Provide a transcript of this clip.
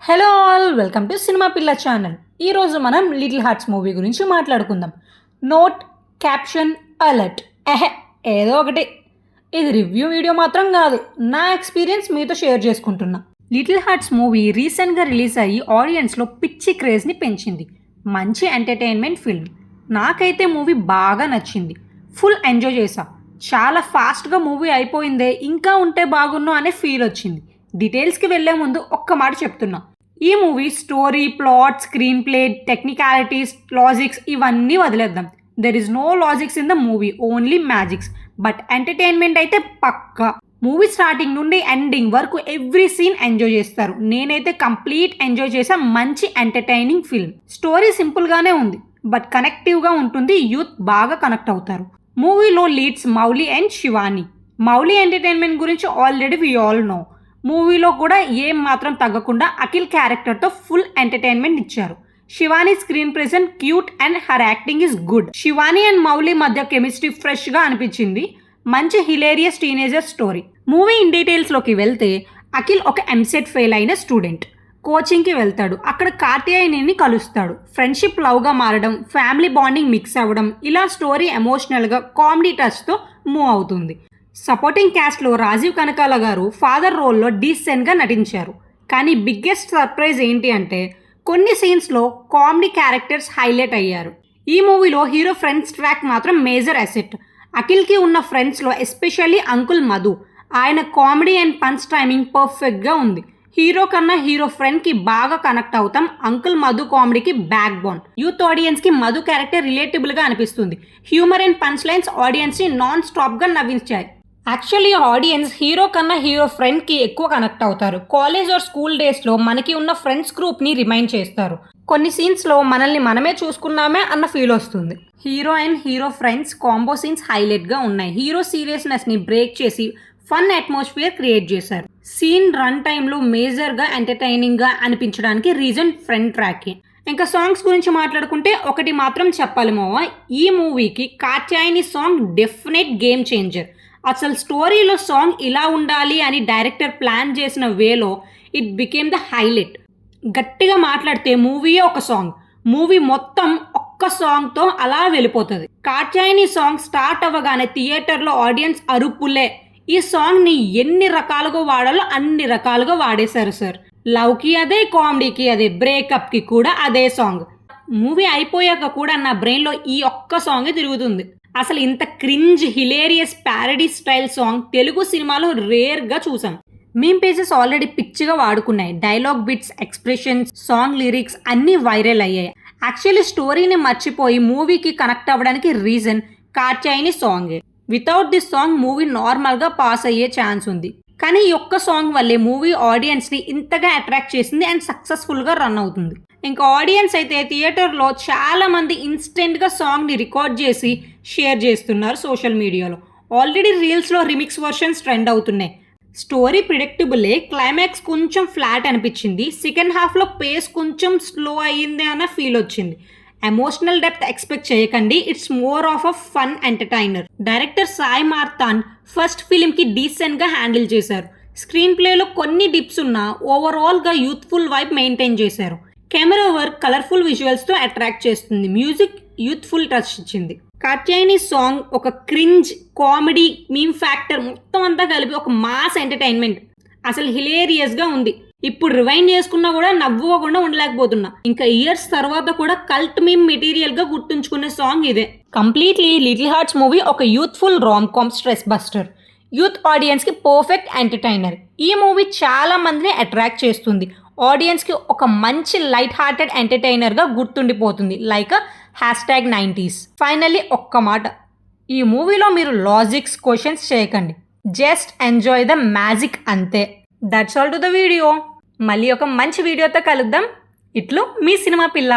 Hello all, welcome to cinema పిల్ల channel. ఈరోజు మనం లిటిల్ హార్ట్స్ మూవీ గురించి మాట్లాడుకుందాం. Note, caption, alert. ఏదో ఒకటి. ఇది రివ్యూ వీడియో మాత్రం కాదు, నా ఎక్స్పీరియన్స్ మీతో షేర్ చేసుకుంటున్నా. లిటిల్ హార్ట్స్ మూవీ రీసెంట్గా రిలీజ్ అయ్యి ఆడియన్స్లో పిచ్చి క్రేజ్ని పెంచింది. మంచి ఎంటర్టైన్మెంట్ ఫిల్మ్. నాకైతే మూవీ బాగా నచ్చింది. ఫుల్ ఎంజాయ్ చేసా. చాలా ఫాస్ట్గా మూవీ అయిపోయిందే, ఇంకా ఉంటే బాగున్ను అనే ఫీల్ వచ్చింది. డీటెయిల్స్కి వెళ్లే ముందు ఒక్క మాట చెప్తున్నా. ఈ movie story, plot, screenplay, technicalities, logics ఇవన్నీ వదిలేద్దాం. There is no logics in the movie, only magics. But entertainment అయితే పక్కా. మూవీ స్టార్టింగ్ నుండి ఎండింగ్ వరకు ఎవ్రీ సీన్ ఎంజాయ్ చేస్తారు. నేనైతే కంప్లీట్ ఎంజాయ్ చేసా. మంచి ఎంటర్టైనింగ్ ఫిల్మ్. స్టోరీ సింపుల్గానే ఉంది, బట్ కనెక్టివ్గా ఉంటుంది. యూత్ బాగా కనెక్ట్ అవుతారు. మూవీలో leads Mouli and Shivani. Mouli entertainment గురించి ఆల్రెడీ వి ఆల్ నో. మూవీలో కూడా ఏం మాత్రం తగ్గకుండా అఖిల్ క్యారెక్టర్తో ఫుల్ ఎంటర్టైన్మెంట్ ఇచ్చారు. Shivani screen present cute and her acting is good. Shivani and Mouli మధ్య కెమిస్ట్రీ ఫ్రెష్గా అనిపించింది. మంచి hilarious teenager story. Movie in డీటెయిల్స్లోకి వెళ్తే, అఖిల్ ఒక ఎంసెట్ ఫెయిల్ అయిన స్టూడెంట్. కోచింగ్కి వెళ్తాడు. అక్కడ కార్తికేయన్ని కలుస్తాడు. ఫ్రెండ్షిప్ లవ్గా మారడం, ఫ్యామిలీ బాండింగ్ మిక్స్ అవ్వడం, ఇలా స్టోరీ ఎమోషనల్గా కామెడీ టచ్తో మూవ్ అవుతుంది. సపోర్టింగ్ క్యాస్ట్లో రాజీవ్ కనకాల గారు ఫాదర్ రోల్లో డీసెంట్గా నటించారు. కానీ బిగ్గెస్ట్ సర్ప్రైజ్ ఏంటి అంటే, కొన్ని సీన్స్లో కామెడీ క్యారెక్టర్స్ హైలైట్ అయ్యారు. ఈ మూవీలో హీరో ఫ్రెండ్స్ ట్రాక్ మాత్రం మేజర్ అసెట్. అఖిల్కి ఉన్న ఫ్రెండ్స్లో ఎస్పెషల్లీ అంకుల్ మధు. ఆయన కామెడీ అండ్ పంచ్ టైమింగ్ పర్ఫెక్ట్గా ఉంది. హీరో కన్నా హీరో ఫ్రెండ్కి బాగా కనెక్ట్ అవుతాం. అంకుల్ మధు కామెడీకి బ్యాక్ బోన్. యూత్ ఆడియన్స్కి మధు క్యారెక్టర్ రిలేటబుల్గా అనిపిస్తుంది. హ్యూమర్ అండ్ పంచ్ లైన్స్ ఆడియన్స్ని నాన్ స్టాప్గా నవ్వించాయి. యాక్చువల్లీ ఆడియన్స్ హీరో కన్నా హీరో ఫ్రెండ్కి ఎక్కువ కనెక్ట్ అవుతారు. కాలేజ్ ఆర్ స్కూల్ డేస్లో మనకి ఉన్న ఫ్రెండ్స్ గ్రూప్ని రిమైండ్ చేస్తారు. కొన్ని సీన్స్లో మనల్ని మనమే చూసుకున్నామే అన్న ఫీల్ వస్తుంది. Hero and hero friends combo scenes హైలైట్గా ఉన్నాయి. హీరో సీరియస్నెస్ని బ్రేక్ చేసి ఫన్ అట్మాస్ఫియర్ క్రియేట్ చేశారు. సీన్ రన్ టైంలో మేజర్గా ఎంటర్టైనింగ్గా అనిపించడానికి రీజన్ ఫ్రెండ్ ట్రాకే. ఇంకా సాంగ్స్ గురించి మాట్లాడుకుంటే ఒకటి మాత్రం చెప్పాలి మావా, ఈ మూవీకి Katyayani song definite game changer. అసలు స్టోరీలో సాంగ్ ఇలా ఉండాలి అని డైరెక్టర్ ప్లాన్ చేసిన వేలో ఇట్ బికేమ్ ద హైలైట్. గట్టిగా మాట్లాడితే మూవీయే ఒక సాంగ్. మూవీ మొత్తం ఒక్క సాంగ్తో అలా వెళ్ళిపోతుంది. కాత్యాయని సాంగ్ స్టార్ట్ అవ్వగానే థియేటర్లో ఆడియన్స్ అరుపులే. ఈ సాంగ్ని ఎన్ని రకాలుగా వాడాలో అన్ని రకాలుగా వాడేశారు సార్. లవ్కి అదే, కామెడీకి అదే, బ్రేకప్కి కూడా అదే సాంగ్. మూవీ అయిపోయాక కూడా నా బ్రెయిన్లో ఈ ఒక్క సాంగే తిరుగుతుంది. అసలు ఇంత cringe hilarious parody style song Telugu సినిమాలో రేర్గా చూసాం. మీమ్ పేజెస్ ఆల్రెడీ పిచ్చిగా వాడుకున్నాయి. Dialogue bits, expressions, song lyrics అన్నీ వైరల్ అయ్యాయి. యాక్చువల్లీ స్టోరీని మర్చిపోయి మూవీకి కనెక్ట్ అవ్వడానికి రీజన్ కాత్యాయని సాంగే. వితౌట్ దిస్ సాంగ్ మూవీ నార్మల్గా పాస్ అయ్యే ఛాన్స్ ఉంది. కానీ ఈ ఒక్క సాంగ్ వల్లే మూవీ ఆడియన్స్ని ఇంతగా అట్రాక్ట్ చేసింది అండ్ సక్సెస్ఫుల్గా రన్ అవుతుంది. ఇంకా ఆడియన్స్ అయితే థియేటర్లో చాలా మంది ఇన్స్టెంట్గా సాంగ్ని రికార్డ్ చేసి షేర్ చేస్తున్నారు సోషల్ మీడియాలో. ఆల్రెడీ రీల్స్లో రిమిక్స్ వర్షన్స్ ట్రెండ్ అవుతున్నాయి. స్టోరీ ప్రిడిక్టబులే, క్లైమాక్స్ కొంచెం ఫ్లాట్ అనిపించింది. సెకండ్ హాఫ్లో పేస్ కొంచెం స్లో అయ్యింది అన్న ఫీల్ వచ్చింది. ఎమోషనల్ డెప్త్ ఎక్స్పెక్ట్ చేయకండి. It's more of a fun entertainer. Director Sai Martand first ఫిలింకి డీసెంట్గా హ్యాండిల్ చేశారు. స్క్రీన్ ప్లేలో కొన్ని డిప్స్ ఉన్నా ఓవరాల్గా యూత్ఫుల్ వైబ్ మెయింటైన్ చేశారు. కెమెరా వర్క్ కలర్ఫుల్ విజువల్స్తో అట్రాక్ట్ చేస్తుంది. మ్యూజిక్ యూత్ఫుల్ టచ్ ఇచ్చింది. కాత్యాయని సాంగ్ ఒక క్రింజ్, కామెడీ, మీమ్ ఫ్యాక్టర్ మొత్తం అంతా కలిపి ఒక మాస్ ఎంటర్టైన్మెంట్. అసలు హిలేరియస్గా ఉంది. ఇప్పుడు రివైండ్ చేసుకున్నా కూడా నవ్వుకోకుండా ఉండలేకపోతున్నా. ఇంకా ఇయర్స్ తర్వాత కూడా కల్ట్ మీమ్ మెటీరియల్గా గుర్తుంచుకునే సాంగ్ ఇదే. కంప్లీట్లీ లిటిల్ హార్ట్స్ మూవీ ఒక youthful rom com stress buster. Youth ఆడియన్స్కి పర్ఫెక్ట్ ఎంటర్టైనర్. ఈ మూవీ చాలా మందిని అట్రాక్ట్ చేస్తుంది. ఆడియన్స్కి ఒక మంచి లైట్ హార్టెడ్ ఎంటర్టైనర్గా గుర్తుండిపోతుంది. Like #90s. ఫైనల్లీ ఒక్క మాట, ఈ మూవీలో మీరు లాజిక్స్, క్వశ్చన్స్ చేయకండి. జస్ట్ ఎంజాయ్ ద మ్యాజిక్ అంతే. That's all to the video. మళ్ళీ ఒక మంచి వీడియోతో కలుద్దాం. ఇట్లు మీ సినిమా పిల్ల.